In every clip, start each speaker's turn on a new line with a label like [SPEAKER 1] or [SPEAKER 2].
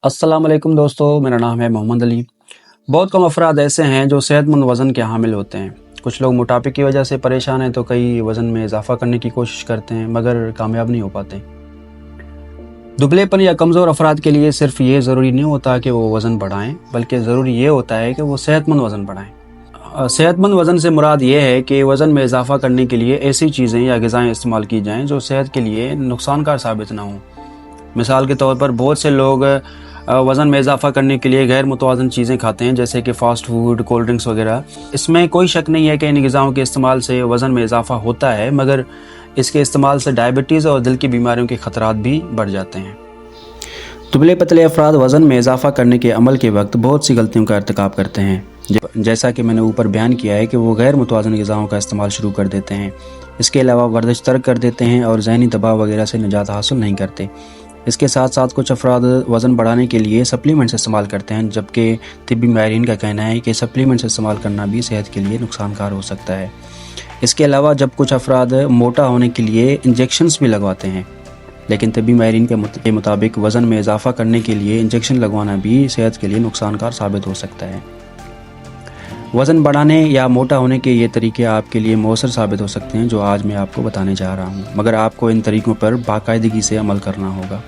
[SPEAKER 1] अस्सलाम वालेकुम दोस्तों, मेरा नाम है मोहम्मद अली। बहुत कम अफराद ऐसे हैं जो सेहतमंद वज़न के हामिल होते हैं। कुछ लोग मोटापे की वजह से परेशान हैं तो कई वज़न में इजाफा करने की कोशिश करते हैं मगर कामयाब नहीं हो पाते। दुबलेपन या कमज़ोर अफराद के लिए सिर्फ ये ज़रूरी नहीं होता कि वो वज़न बढ़ाएं, बल्कि ज़रूरी ये होता है कि वो सेहतमंद वज़न बढ़ाएं। सेहतमंद वज़न से मुराद ये है कि वज़न में इजाफा करने के लिए ऐसी चीज़ें या ग़िज़ाएँ इस्तेमाल की जाएँ जो सेहत के लिए नुकसानकार साबित ना हों। मिसाल के तौर पर बहुत से लोग वज़न में इजाफा करने के लिए गैर मुतवाज़न चीज़ें खाते हैं, जैसे कि फ़ास्ट फूड, कोल्ड ड्रिंक्स वगैरह। इसमें कोई शक नहीं है कि इन ग़िज़ाओं के इस्तेमाल से वज़न में इजाफा होता है, मगर इसके इस्तेमाल से डायबिटीज़ और दिल की बीमारियों के ख़तरात भी बढ़ जाते हैं। दुबले पतले अफराद वज़न में इजाफा करने के अमल के वक्त बहुत सी गलतियों का इर्तिकाब करते हैं। जैसा कि मैंने ऊपर बयान किया है कि वो गैर मुतवाज़न ग़िज़ाओं का इस्तेमाल शुरू कर देते हैं। इसके अलावा वर्जिश तर्क कर देते हैं और ज़हनी दबाव वगैरह से निजात हासिल नहीं करते। इसके साथ साथ कुछ अफराद वज़न बढ़ाने के लिए सप्लीमेंट्स इस्तेमाल करते हैं, जबकि तिब्बी माहिरीन का कहना है कि सप्लीमेंट्स इस्तेमाल करना भी सेहत के लिए नुकसानकार हो सकता है। इसके अलावा जब कुछ अफराद मोटा होने के लिए इंजेक्शन्स भी लगवाते हैं, लेकिन तिब्बी माहिरीन के मुताबिक वज़न में इजाफा करने के लिए इंजेक्शन लगवाना भी सेहत के लिए नुकसानकार साबित हो सकता है। वज़न बढ़ाने या मोटा होने के ये तरीके आपके लिए मौसर साबित हो सकते हैं, जो आज मैं आपको बताने जा रहा हूँ, मगर आपको इन तरीक़ों पर बाकायदगी से अमल करना होगा।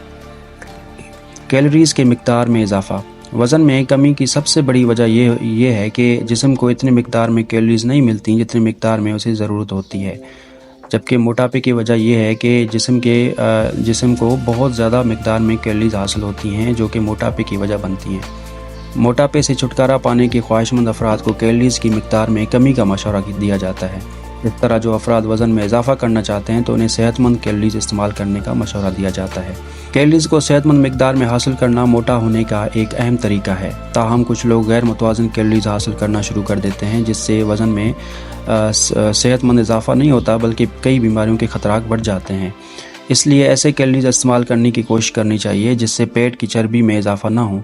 [SPEAKER 1] कैलोरीज़ के मिक़दार में इजाफ़ा। वज़न में कमी की सबसे बड़ी वजह ये है कि जिस्म को इतनी मिक़दार में कैलोरीज़ नहीं मिलती जितनी मिक़दार में उसे ज़रूरत होती है, जबकि मोटापे की वजह यह है कि जिस्म को बहुत ज़्यादा मिक़दार में कैलोरीज़ हासिल होती हैं, जो कि मोटापे की वजह बनती हैं। मोटापे से छुटकारा पाने के ख्वाहिशमंद अफराद को कैलोरीज़ की मिक़दार में कमी का मशवरा दिया जाता है। इस तरह जो अफराद वज़न में इजाफा करना चाहते हैं तो उन्हें सेहतमंद कैलोरीज़ इस्तेमाल करने का मशवरा दिया जाता है। कैलोरीज़ को सेहतमंद मिक़दार में हासिल करना मोटा होने का एक अहम तरीका है। ताहम कुछ लोग गैर मुतवाज़न कैलोरीज़ हासिल करना शुरू कर देते हैं, जिससे वज़न में सेहतमंद इजाफा नहीं होता बल्कि कई बीमारियों के ख़तरात बढ़ जाते हैं। इसलिए ऐसे कैलोरीज़ इस्तेमाल करने की कोशिश करनी चाहिए जिससे पेट की चर्बी में इजाफा ना हो।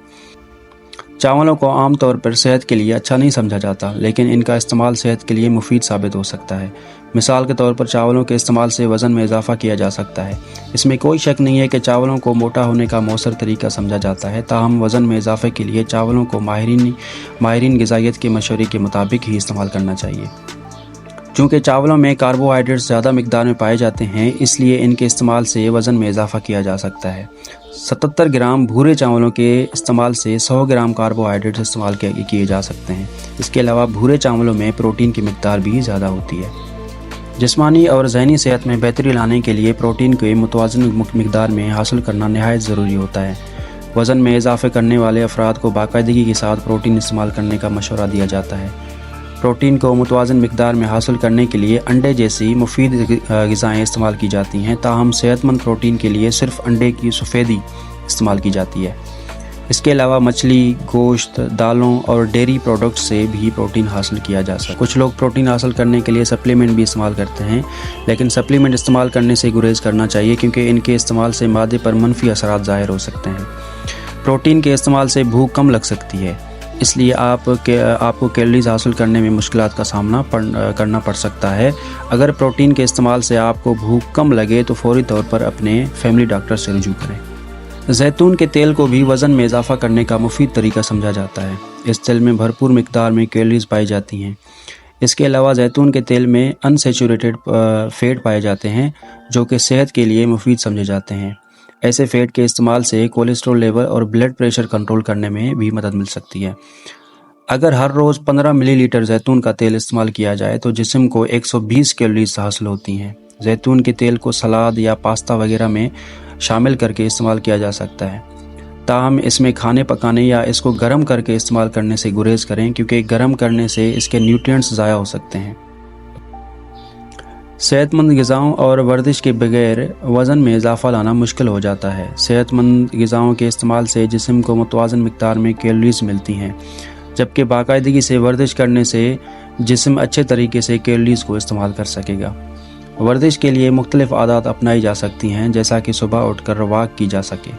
[SPEAKER 1] चावलों को आम तौर पर सेहत के लिए अच्छा नहीं समझा जाता, लेकिन इनका इस्तेमाल सेहत के लिए मुफीद साबित हो सकता है। मिसाल के तौर पर चावलों के इस्तेमाल से वज़न में इजाफा किया जा सकता है। इसमें कोई शक नहीं है कि चावलों को मोटा होने का मौसर तरीका समझा जाता है, ताहम वज़न में इजाफे के लिए चावलों को माहिरीन ग़िज़ाइयत के मशवरे के मुताबिक ही इस्तेमाल करना चाहिए। चूँकि चावलों में कार्बोहाइड्रेट्स ज़्यादा मिक़दार में पाए जाते हैं, इसलिए इनके इस्तेमाल से वज़न में इजाफा किया जा सकता है। 77 ग्राम भूरे चावलों के इस्तेमाल से 100 ग्राम कार्बोहाइड्रेट्स इस्तेमाल किए जा सकते हैं। इसके अलावा भूरे चावलों में प्रोटीन की मिक़दार भी ज़्यादा होती है। जिस्मानी और ज़हनी सेहत में बेहतरी लाने के लिए प्रोटीन के मुतवाज़न मिक़दार में हासिल करना नहायत ज़रूरी होता है। वज़न में इजाफे करने वाले अफराद को बाकायदगी के साथ प्रोटीन इस्तेमाल करने का मशवरा दिया जाता है। प्रोटीन को मुतवाज़न मिक़दार में हासिल करने के लिए अंडे जैसी मुफीद ग़िज़ाएँ इस्तेमाल की जाती हैं, ताहम सेहतमंद प्रोटीन के लिए सिर्फ अंडे की सफ़ेदी इस्तेमाल की जाती है। इसके अलावा मछली, गोश्त, दालों और डेयरी प्रोडक्ट से भी प्रोटीन हासिल किया जा सकता है। कुछ लोग प्रोटीन हासिल करने के लिए सप्लीमेंट भी इस्तेमाल करते हैं, लेकिन सप्लीमेंट इस्तेमाल करने से गुरेज करना चाहिए, क्योंकि इनके इस्तेमाल से मादे पर मनफी असरात ज़ाहिर हो सकते हैं। प्रोटीन के इस्तेमाल से भूख कम लग सकती है, इसलिए आपको कैलोरीज़ हासिल करने में मुश्किलात का सामना करना पड़ सकता है। अगर प्रोटीन के इस्तेमाल से आपको भूख कम लगे तो फौरी तौर पर अपने फैमिली डॉक्टर से रुजू करें। जैतून के तेल को भी वज़न में इजाफा करने का मुफीद तरीका समझा जाता है। इस तेल में भरपूर मिक़दार में कैलोरीज़ पाई जाती हैं। इसके अलावा जैतून के तेल में अनसैचुरेटेड फ़ैट पाए जाते हैं, जो कि सेहत के लिए मुफीद समझे जाते हैं। ऐसे फ़ैट के इस्तेमाल से कोलेस्ट्रॉल लेवल और ब्लड प्रेशर कंट्रोल करने में भी मदद मिल सकती है। अगर हर रोज़ 15 मिलीलीटर जैतून का तेल इस्तेमाल किया जाए तो जिस्म को 120 कैलोरीज़ हासिल होती हैं। जैतून के तेल को सलाद या पास्ता वगैरह में शामिल करके इस्तेमाल किया जा सकता है, ताहम इसमें खाने पकाने या इसको गर्म करके इस्तेमाल करने से गुरेज करें, क्योंकि गर्म करने से इसके न्यूट्रिएंट्स ज़ाया हो सकते हैं। सेहतमंद ग़िज़ाओं और वर्जिश के बगैर वज़न में इजाफा लाना मुश्किल हो जाता है। सेहतमंद ग़िज़ाओं के इस्तेमाल से जिस्म को मुतवाज़न मिक़दार में कैलोरीज़ मिलती हैं, जबकि बाकायदगी से वर्जिश करने से जिस्म अच्छे तरीके से कैलोरीज़ को इस्तेमाल कर सकेगा। वर्जिश के लिए मुख्तलिफ़ आदत अपनाई जा सकती हैं, जैसा कि सुबह उठकर वॉक की जा सके।